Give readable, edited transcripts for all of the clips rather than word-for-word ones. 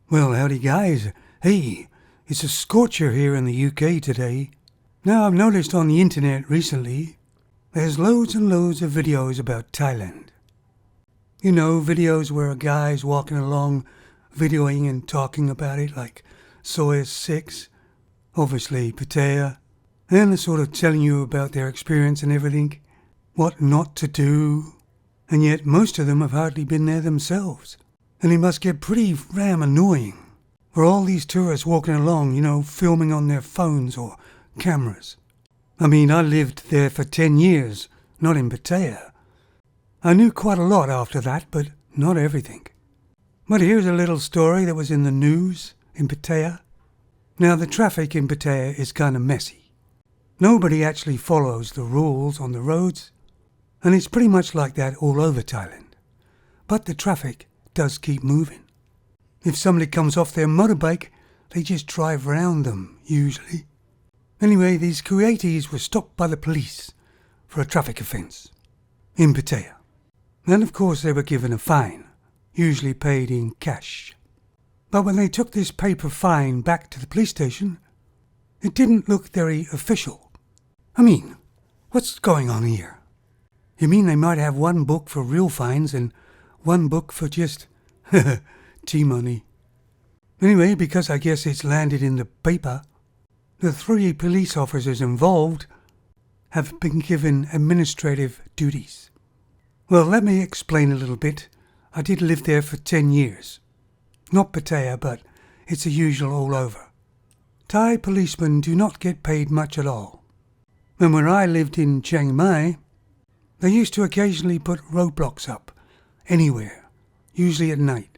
Well, howdy guys. Hey, it's a scorcher here in the UK today. Now, I've noticed on the internet recently, there's loads and loads of videos about Thailand. You know, videos where a guy's walking along, videoing and talking about it, like Soy 6, obviously Pattaya, and they're sort of telling you about their experience and everything, what not to do, and yet most of them have hardly been there themselves. And it must get pretty damn annoying for all these tourists walking along, filming on their phones or cameras. I mean, I lived there for 10 years, not in Pattaya. I knew quite a lot after that, but not everything. But here's a little story that was in the news in Pattaya. Now, the traffic in Pattaya is kind of messy. Nobody actually follows the rules on the roads, and it's pretty much like that all over Thailand. But the traffic does keep moving. If somebody comes off their motorbike, they just drive around them, usually. Anyway, these creators were stopped by the police for a traffic offence in Pattaya. And of course they were given a fine, usually paid in cash. But when they took this paper fine back to the police station, it didn't look very official. I mean, what's going on here? You mean they might have one book for real fines and one book for just T-money. Anyway, because I guess it's landed in the paper, the 3 police officers involved have been given administrative duties. Well, let me explain a little bit. I did live there for 10 years. Not Pattaya, but it's the usual all over. Thai policemen do not get paid much at all. And when I lived in Chiang Mai, they used to occasionally put roadblocks up anywhere, usually at night,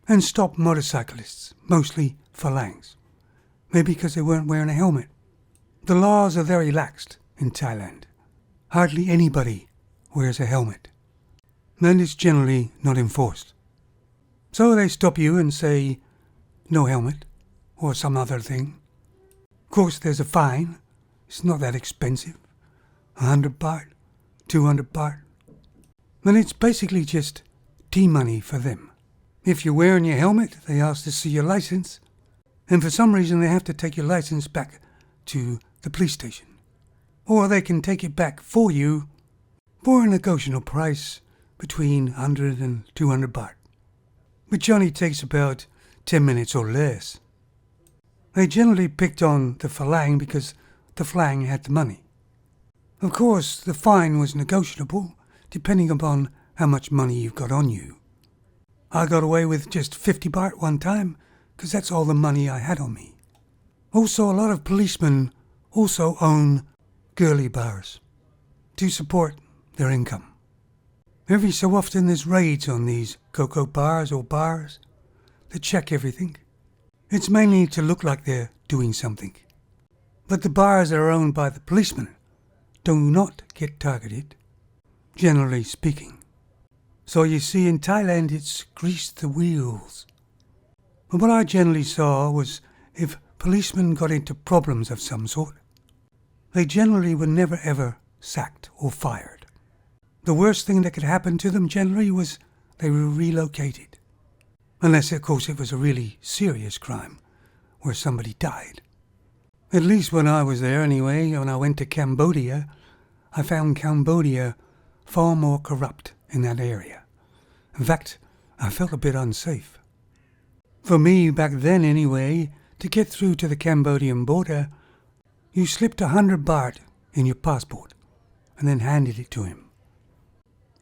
and stop motorcyclists, mostly phalangs, maybe because they weren't wearing a helmet. The laws are very laxed in Thailand. Hardly anybody wears a helmet, and it's generally not enforced. So they stop you and say, no helmet, or some other thing. Of course, there's a fine. It's not that expensive. 100 baht, 200 baht. And it's basically just T-money for them. If you're wearing your helmet, they ask to see your license, and for some reason they have to take your license back to the police station. Or they can take it back for you for a negotiable price between 100 and 200 baht, which only takes about 10 minutes or less. They generally picked on the phalang because the phalang had the money. Of course, the fine was negotiable, depending upon how much money you've got on you. I got away with just 50 baht one time, because that's all the money I had on me. Also, a lot of policemen also own girly bars to support their income. Every so often there's raids on these cocoa bars or bars that check everything. It's mainly to look like they're doing something. But the bars that are owned by the policemen do not get targeted, generally speaking. So you see, in Thailand it's grease the wheels. But what I generally saw was if policemen got into problems of some sort, they generally were never ever sacked or fired. The worst thing that could happen to them generally was they were relocated. Unless, of course, it was a really serious crime where somebody died. At least when I was there anyway, when I went to Cambodia, I found Cambodia far more corrupt in that area. In fact, I felt a bit unsafe. For me, back then anyway, to get through to the Cambodian border, you slipped 100 baht in your passport and then handed it to him.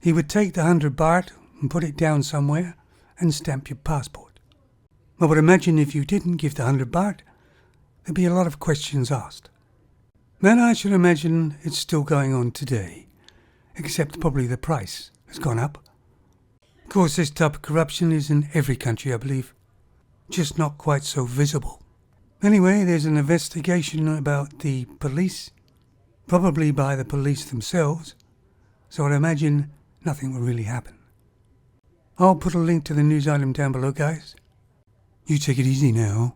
He would take the 100 baht and put it down somewhere and stamp your passport. I would imagine if you didn't give the 100 baht, there'd be a lot of questions asked. Then I should imagine it's still going on today, except probably the price has gone up. Of course, this type of corruption is in every country, I believe, just not quite so visible. Anyway, there's an investigation about the police, probably by the police themselves, so I'd imagine nothing will really happen. I'll put a link to the news item down below, guys. You take it easy now.